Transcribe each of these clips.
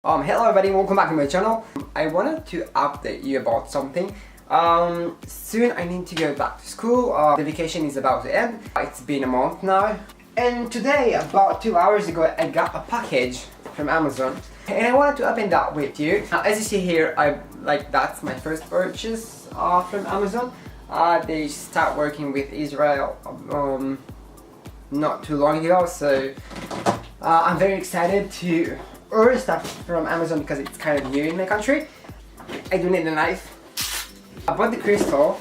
Hello everybody, welcome back to my channel. I wanted to update you about something. Soon I need to go back to school. The vacation is about to end. It's been a month now. And today, about 2 hours ago, I got a package from Amazon. And I wanted to open that with you. As you see here, that's my first purchase from Amazon. They start working with Israel not too long ago, so I'm very excited to order stuff from Amazon because it's kind of new in my country. I do need a knife. I bought the crystal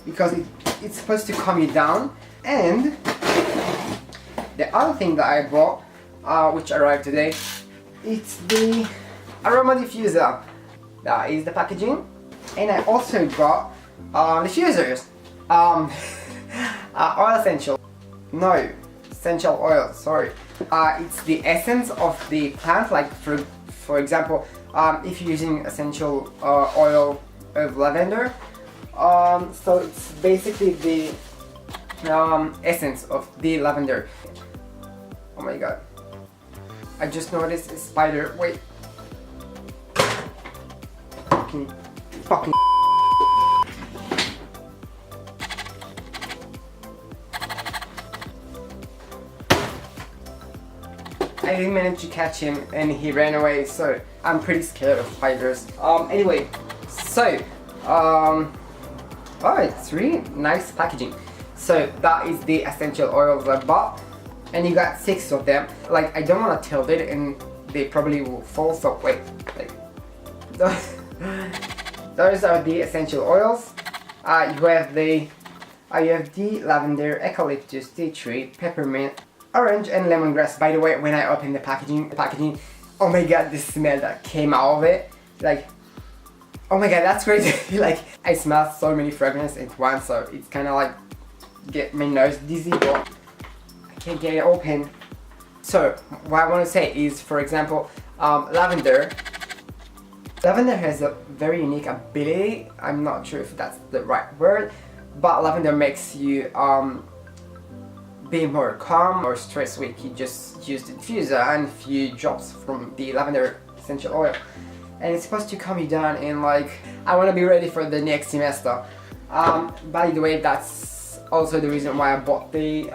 because it's supposed to calm you down, and the other thing that I bought, which arrived today, it's the aroma diffuser. That is the packaging. And I also got diffusers. Oil essential oil, sorry. It's the essence of the plant, like for example, if you're using essential oil of lavender, so it's basically the essence of the lavender. Oh my god, I just noticed a spider. Wait, fucking I didn't manage to catch him and he ran away, so I'm pretty scared of spiders. Anyway, so oh, it's really nice packaging. So that is the essential oils I bought, and you got 6 of them. Like, I don't want to tilt it and they probably will fall, so wait, like those are the essential oils. You have the lavender, eucalyptus, tea tree, peppermint, orange, and lemongrass. By the way, when I opened the packaging, oh my god, the smell that came out of it, like, oh my god, that's crazy. Like, I smell so many fragrances at once, so it's kind of like get my nose dizzy, but I can't get it open. So what I want to say is, for example, lavender has a very unique ability. I'm not sure if that's the right word, but lavender makes you be more calm or stress weak. You just use the diffuser and a few drops from the lavender essential oil, and it's supposed to calm you down. And like, I want to be ready for the next semester. By the way, that's also the reason why I bought the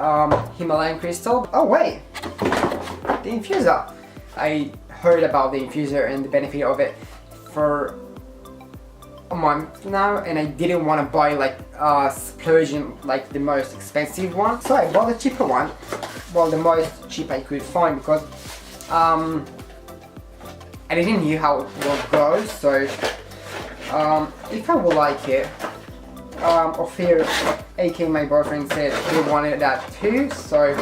Himalayan crystal. Oh wait, the infuser. I heard about the infuser and the benefit of it for a month now, and I didn't want to buy like splurging like the most expensive one, so I bought the cheaper one, well, the most cheap I could find, because I didn't know how it will go. So if I would like it, Ophir, aka my boyfriend, said he wanted that too, so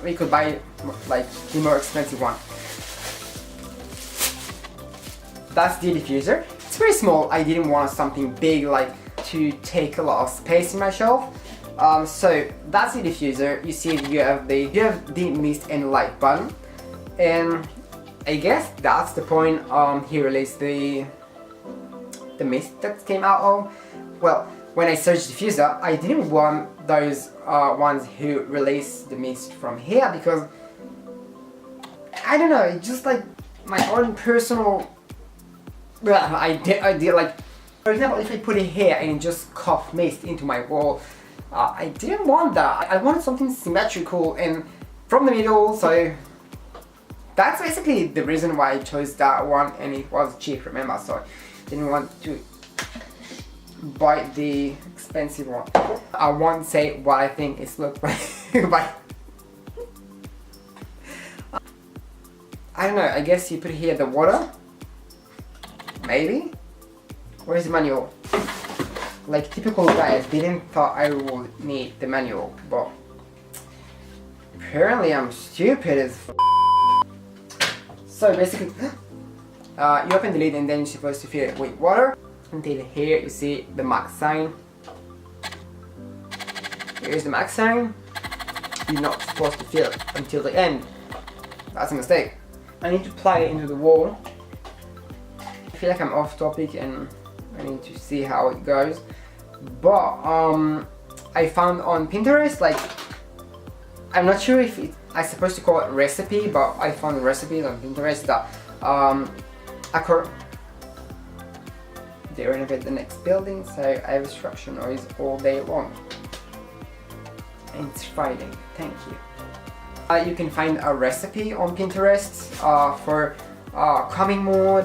we could buy like the more expensive one. That's the diffuser. It's very small. I didn't want something big, like to take a lot of space in my shelf. So that's the diffuser. You see, you have the mist and light button, and I guess that's the point. He released the mist that came out of. Well, when I searched diffuser, I didn't want those ones who release the mist from here, because I don't know. It's just like my own personal. Well, I did like, for example, if I put it here and just cough mist into my wall, I didn't want that. I wanted something symmetrical and from the middle, so that's basically the reason why I chose that one, and it was cheap, remember, so I didn't want to buy the expensive one. I won't say what I think it looks like, but I don't know, I guess you put here the water. Maybe? Where's the manual? Like typical guy, I didn't thought I would need the manual, but apparently I'm stupid as f. So basically, you open the lid and then you're supposed to fill it with water. Until here you see the max sign. Here's the max sign. You're not supposed to fill it until the end. That's a mistake. I need to plug it into the wall. I feel like I'm off topic and I need to see how it goes, but I found on Pinterest, like, I'm not sure if I'm supposed to call it recipe, but I found recipes on Pinterest that Accor. They renovate the next building, so I have structure noise all day long. And it's Friday, thank you. You can find a recipe on Pinterest for calming mood,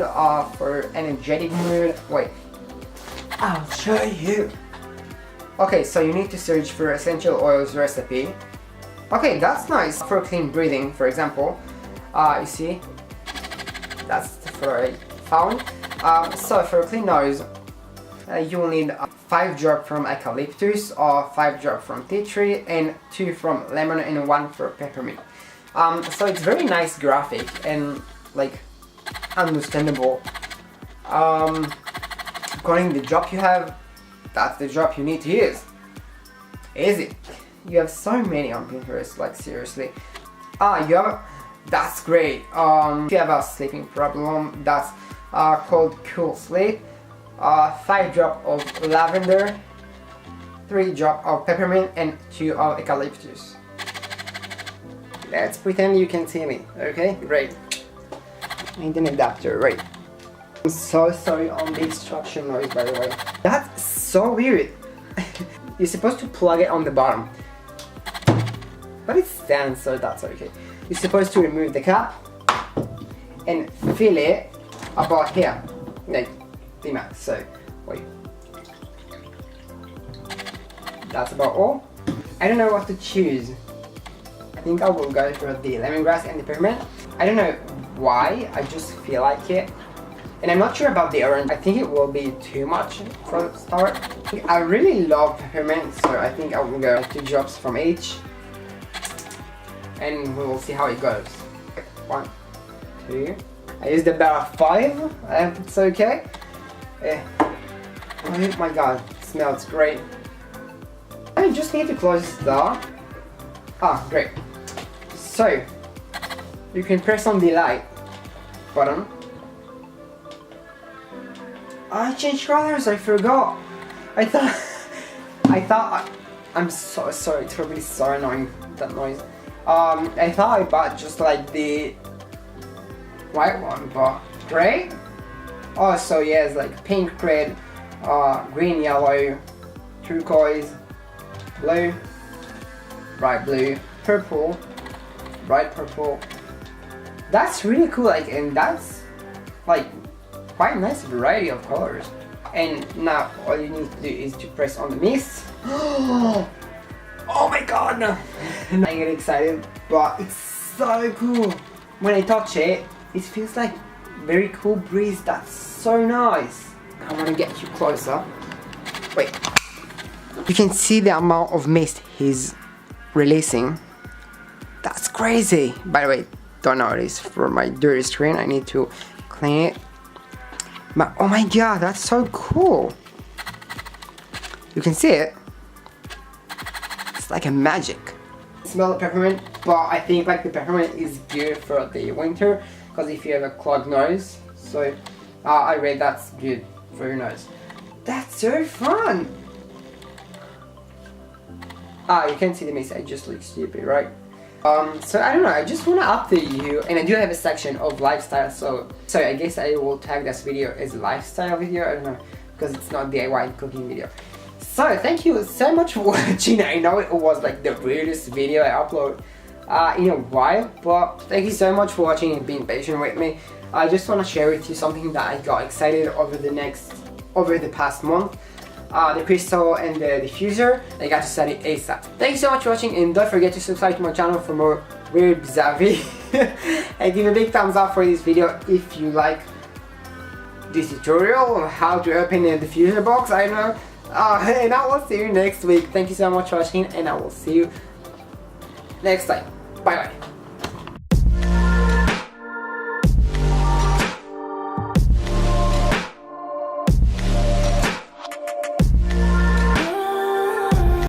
for energetic mood. Wait, I'll show you. Okay, so you need to search for essential oils recipe. Okay, that's nice. For clean breathing, for example, you see, that's the photo I found. So for clean nose, you will need 5 drops from eucalyptus, or 5 drops from tea tree, and 2 from lemon, and 1 for peppermint. So it's very nice graphic and like understandable. According to the drop you have, that's the drop you need to use. Easy. You have so many on Pinterest, like seriously. That's great. If you have a sleeping problem, that's called Cool Sleep. 5 drops of lavender, 3 drops of peppermint, and 2 of eucalyptus. Let's pretend you can see me, okay? Great. I need an adapter, right? I'm so sorry on the instruction noise, by the way. That's so weird. You're supposed to plug it on the bottom, but it stands, so that's okay. You're supposed to remove the cap and fill it about here, like the max. So wait, that's about all. I don't know what to choose. I think I will go for the lemongrass and the peppermint. I don't know why, I just feel like it. And I'm not sure about the orange. I think it will be too much for the start. I really love peppermint, so I think I will go 2 drops from each. And we will see how it goes. 1, 2. I used about 5. I hope it's okay. Oh my god, it smells great. I just need to close the door. Ah, great. So, you can press on the light button. I changed colors, I forgot. I'm so sorry, it's probably so annoying, that noise. I thought I bought just like the white one, but gray? Oh, so yeah, it's like pink, red, green, yellow, turquoise, blue, bright blue, purple, bright purple. That's really cool, like, and that's like quite a nice variety of colors. And now all you need to do is to press on the mist. Oh my god, no. I get excited, but it's so cool. When I touch it, it feels like very cool breeze. That's so nice. I want to get you closer. Wait. You can see the amount of mist he's releasing. That's crazy. By the way, don't notice for my dirty screen. I need to clean it. But oh my god, that's so cool. You can see it. It's like a magic. I smell the peppermint, but I think like the peppermint is good for the winter, because if you have a clogged nose, so I read that's good for your nose. That's so fun. You can see the mist. I just look stupid, right? So I don't know, I just want to update you, and I do have a section of lifestyle, so I guess I will tag this video as a lifestyle video, I don't know, because it's not DIY cooking video. So thank you so much for watching. I know it was like the weirdest video I upload in a while, but thank you so much for watching and being patient with me. I just want to share with you something that I got excited over the past month. The crystal and the diffuser. I got to study ASAP. Thank you so much for watching, and don't forget to subscribe to my channel for more weird bizarre videos. And give a big thumbs up for this video if you like this tutorial on how to open a diffuser box, I don't know. And I will see you next week. Thank you so much for watching, and I will see you next time. Bye bye.